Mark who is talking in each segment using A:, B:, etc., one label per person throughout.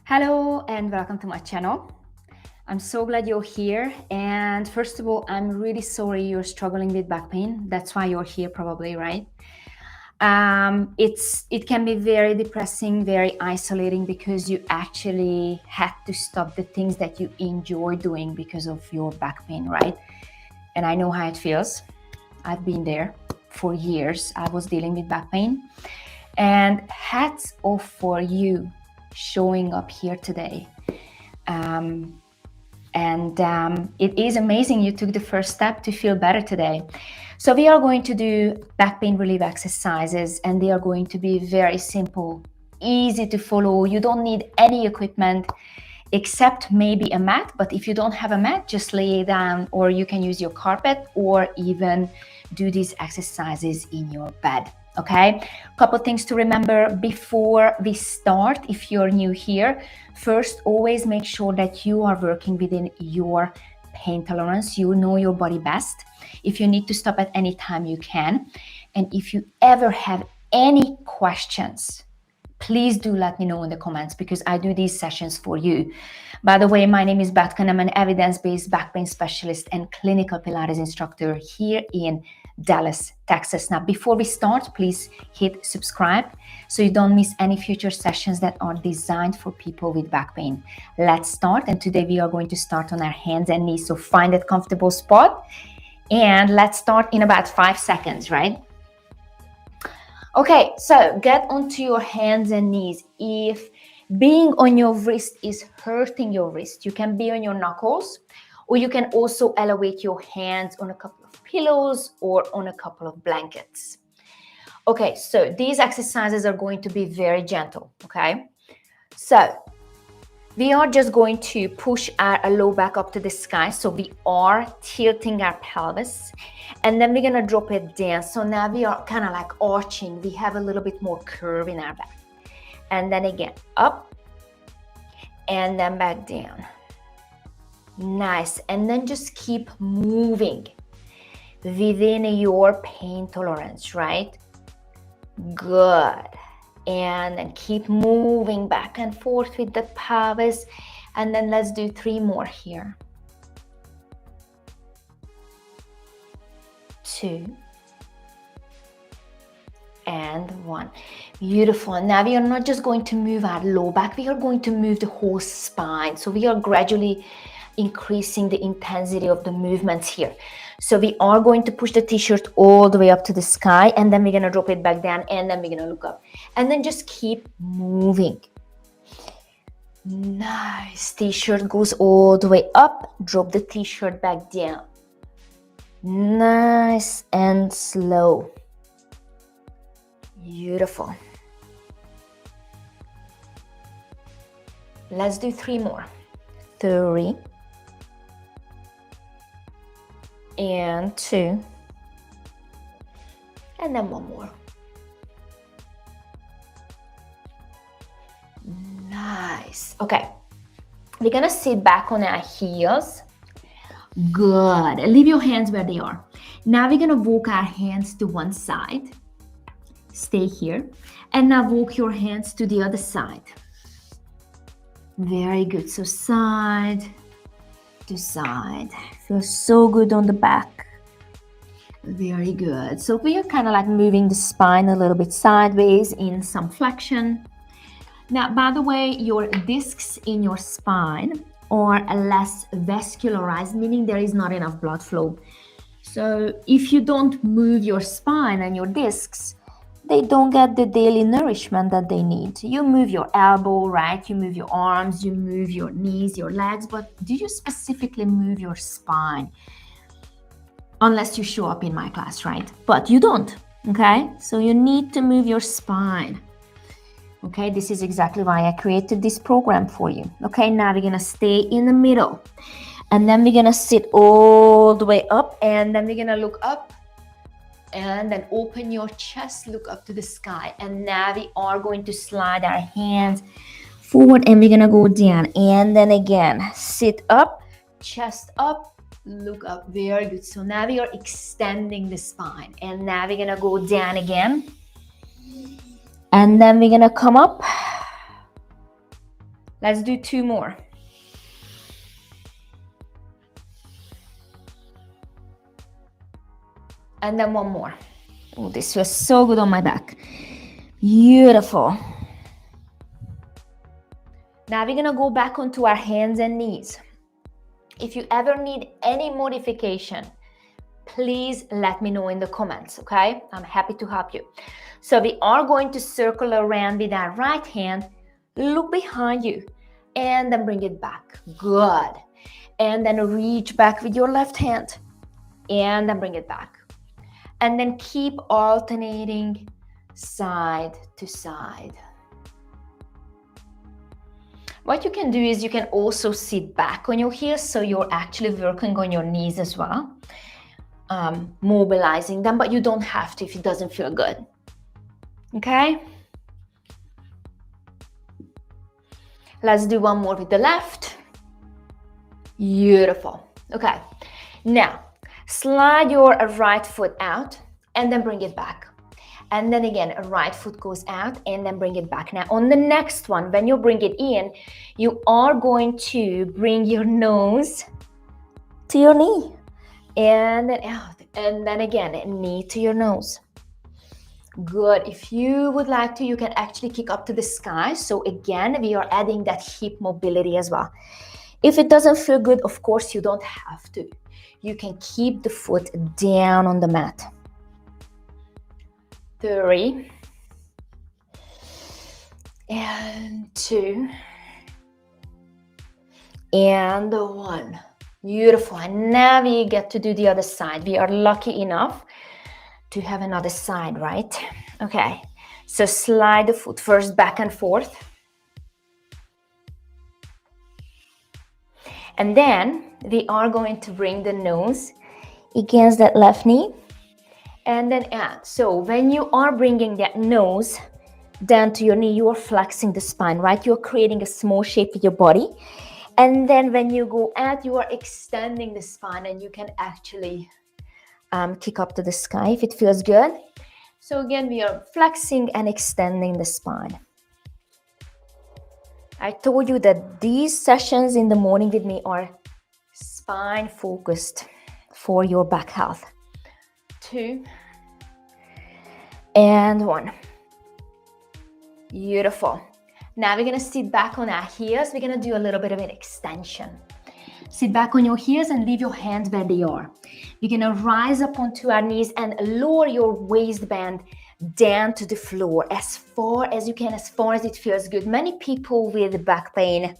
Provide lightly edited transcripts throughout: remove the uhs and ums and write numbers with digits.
A: Hello and welcome to my channel. I'm so glad you're here. And first of all, I'm really sorry you're struggling with back pain. That's why you're here probably, right? It can be very depressing, very isolating because you actually had to stop the things that you enjoy doing because of your back pain, right? And I know how it feels. I've been there for years. I was dealing with back pain. And hats off for you showing up here today. It is amazing you took the first step to feel better today. So we are going to do back pain relief exercises, and they are going to be very simple, easy to follow. You don't need any equipment except maybe a mat, but if you don't have a mat, just lay it down, or you can use your carpet or even do these exercises in your bed. Okay, couple things to remember before we start. If you're new here, first, always make sure that you are working within your pain tolerance. You know your body best. If you need to stop at any time, you can. And if you ever have any questions, please do let me know in the comments, because I do these sessions for you. By the way, my name is Batkan. I'm an evidence-based back pain specialist and clinical Pilates instructor here in Dallas, Texas. Now, before we start, please hit subscribe so you don't miss any future sessions that are designed for people with back pain. Let's start. And today we are going to start on our hands and knees. So find that comfortable spot and let's start in about 5 seconds, right? Okay, so get onto your hands and knees. If being on your wrist is hurting your wrist, you can be on your knuckles, or you can also elevate your hands on a couple of pillows or on a couple of blankets. Okay, so these exercises are going to be very gentle, okay? So we are just going to push our low back up to the sky. So we are tilting our pelvis, and then we're gonna drop it down. So now we are kind of like arching. We have a little bit more curve in our back. And then again, up and then back down. Nice. And then just keep moving within your pain tolerance, right? Good. And then keep moving back and forth with the pelvis. And then let's do 3 more here. 2 and 1. Beautiful. Now we are not just going to move our low back, we are going to move the whole spine. So we are gradually increasing the intensity of the movements here. So we are going to push the t-shirt all the way up to the sky, and then we're going to drop it back down, and then we're going to look up, and then just keep moving. Nice. T-shirt goes all the way up, drop the t-shirt back down. Nice and slow. Beautiful. Let's do 3 more. 3 and 2 and then 1 more. Nice. Okay, we're gonna sit back on our heels. Good. Leave your hands where they are. Now we're gonna walk our hands to one side. Stay here, and now walk your hands to the other side. Very good. So side to side. Feels so good on the back. Very good. So we are kind of like moving the spine a little bit sideways in some flexion. Now, by the way, your discs in your spine are less vascularized, meaning there is not enough blood flow. So if you don't move your spine and your discs, they don't get the daily nourishment that they need. You move your elbow, right? You move your arms, you move your knees, your legs, but do you specifically move your spine? Unless you show up in my class, right? But you don't, okay? So you need to move your spine. Okay, this is exactly why I created this program for you. Okay, now we're gonna stay in the middle. And then we're gonna sit all the way up, and then we're gonna look up. And then open your chest, look up to the sky. And now we are going to slide our hands forward, and we're gonna go down. And then again, sit up, chest up, look up. Very good. So now we are extending the spine. And now we're gonna go down again. And then we're gonna come up. Let's do 2 more. And then 1 more. Oh, this feels so good on my back. Beautiful. Now we're gonna go back onto our hands and knees. If you ever need any modification, please let me know in the comments, okay? I'm happy to help you. So we are going to circle around with our right hand, look behind you, and then bring it back. Good. And then reach back with your left hand, and then bring it back. And then keep alternating side to side. What you can do is you can also sit back on your heels, so you're actually working on your knees as well, mobilizing them, but you don't have to if it doesn't feel good. Okay? Let's do 1 more with the left. Beautiful. Okay. Now, slide your right foot out and then bring it back. And then again, a right foot goes out and then bring it back. Now, on the next one, when you bring it in, you are going to bring your nose to your knee. And then out. And then again, knee to your nose. Good. If you would like to, you can actually kick up to the sky. So again, we are adding that hip mobility as well. If it doesn't feel good, of course, you don't have to. You can keep the foot down on the mat. 3 and 2 and 1. Beautiful. And now we get to do the other side. We are lucky enough to have another side, right? Okay, so slide the foot first back and forth. And then we are going to bring the nose against that left knee and then out. So when you are bringing that nose down to your knee, you are flexing the spine, right? You're creating a small shape with your body. And then when you go out, you are extending the spine, and you can actually kick up to the sky if it feels good. So again, we are flexing and extending the spine. I told you that these sessions in the morning with me are spine focused for your back health. 2 and 1. Beautiful. Now we're gonna sit back on our heels. We're gonna do a little bit of an extension. Sit back on your heels and leave your hands where they are. You're gonna rise up onto our knees and lower your waistband down to the floor as far as you can, as far as it feels good. Many people with back pain,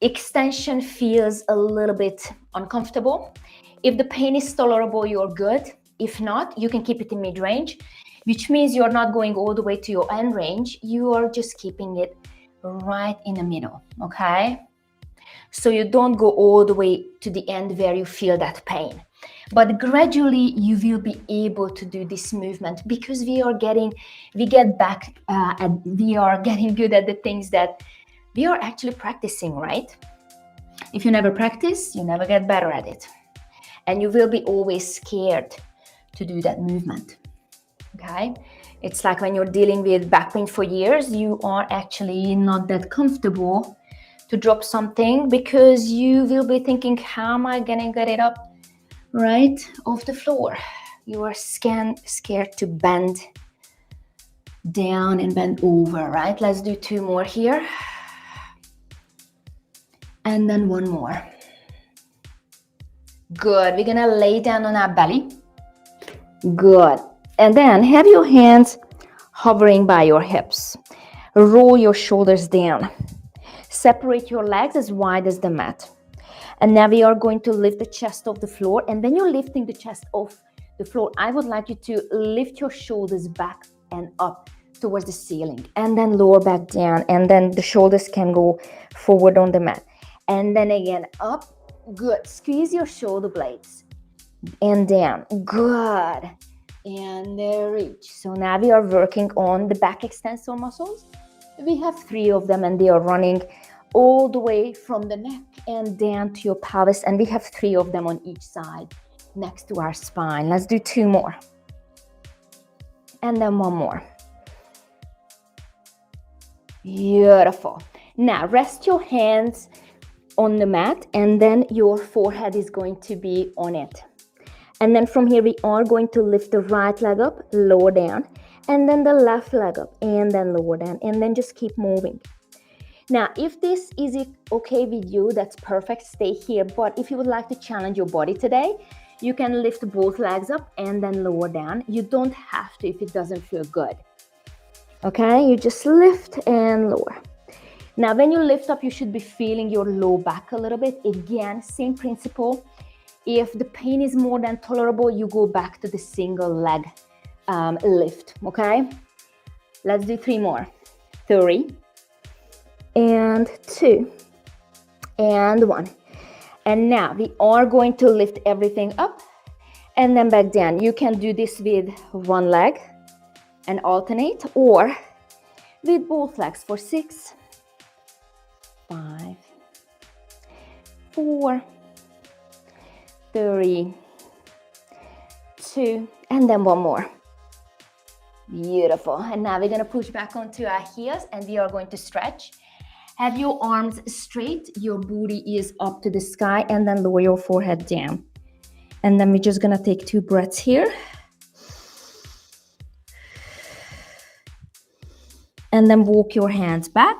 A: extension feels a little bit uncomfortable. If the pain is tolerable, you're good. If not, you can keep it in mid-range, which means you're not going all the way to your end range. You are just keeping it right in the middle, okay? So you don't go all the way to the end where you feel that pain. But gradually you will be able to do this movement because we are getting good at the things that we are actually practicing, right? If you never practice, you never get better at it. And you will be always scared to do that movement, okay? It's like when you're dealing with back pain for years, you are actually not that comfortable to drop something because you will be thinking, how am I gonna get it up right off the floor? You are scared to bend down and bend over, right? Let's do 2 more here. And then 1 more. Good. We're gonna lay down on our belly. Good. And then have your hands hovering by your hips. Roll your shoulders down. Separate your legs as wide as the mat. And now we are going to lift the chest off the floor. And when you're lifting the chest off the floor, I would like you to lift your shoulders back and up towards the ceiling. And then lower back down. And then the shoulders can go forward on the mat. And then again, up. Good. Squeeze your shoulder blades. And down. Good. And reach. So now we are working on the back extensor muscles. We have 3 of them, and they are running all the way from the neck and down to your pelvis. And we have 3 of them on each side next to our spine. Let's do 2 more. And then 1 more. Beautiful. Now rest your hands on the mat, and then your forehead is going to be on it. And then from here we are going to lift the right leg up, lower down, and then the left leg up, and then lower down, and then just keep moving. Now, if this is okay with you, that's perfect, stay here. But if you would like to challenge your body today, you can lift both legs up and then lower down. You don't have to if it doesn't feel good. Okay, you just lift and lower. Now, when you lift up, you should be feeling your low back a little bit. Again, same principle. If the pain is more than tolerable, you go back to the single leg lift, okay? Let's do 3 more. 3, and 2, and 1. And now we are going to lift everything up and then back down. You can do this with one leg and alternate, or with both legs for 6, 5, 4, 3, 2, and then 1 more. Beautiful. And now we're going to push back onto our heels and we are going to stretch. Have your arms straight, your booty is up to the sky, and then lower your forehead down. And then we're just gonna take 2 breaths here. And then walk your hands back.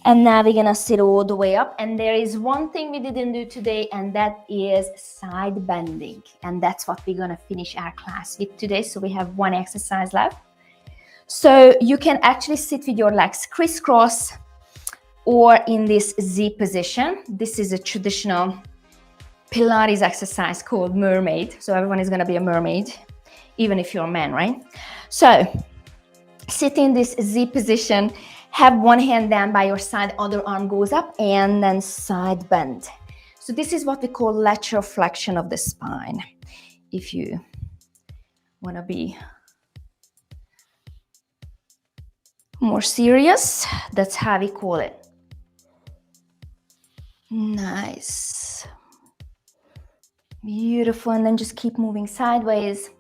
A: And now we're gonna sit all the way up. And there is one thing we didn't do today, and that is side bending. And that's what we're gonna finish our class with today. So we have 1 exercise left. So you can actually sit with your legs crisscross or in this Z position. This is a traditional Pilates exercise called mermaid. So everyone is gonna be a mermaid, even if you're a man, right? So sit in this Z position, have one hand down by your side, other arm goes up, and then side bend. So this is what we call lateral flexion of the spine. If you wanna be more serious, that's how we call it. Nice. Beautiful. And then just keep moving sideways.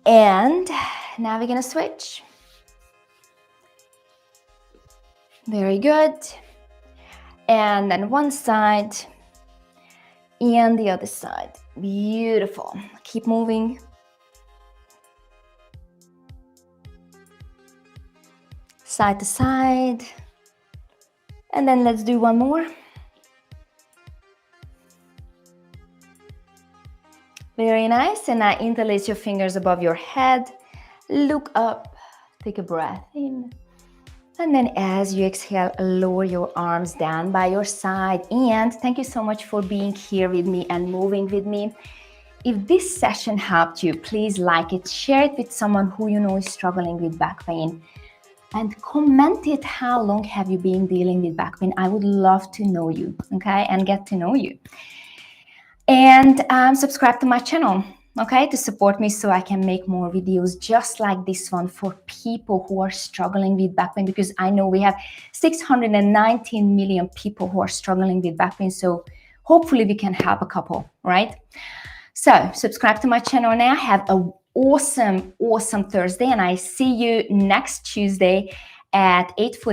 A: And now we're gonna switch. Very good. And then one side and the other side. Beautiful. Keep moving. Side to side. And then let's do 1 more. Very nice. And now interlace your fingers above your head. Look up. Take a breath in. And then as you exhale, lower your arms down by your side. And thank you so much for being here with me and moving with me. If this session helped you, please like it, share it with someone who you know is struggling with back pain. And comment it, how long have you been dealing with back pain? I would love to know you, okay, and get to know you. And subscribe to my channel, okay, to support me so I can make more videos just like this one for people who are struggling with back pain, because I know we have 619 million people who are struggling with back pain. So hopefully we can help a couple, right? So subscribe to my channel now. Have an awesome Thursday, and I see you next Tuesday at 8:40.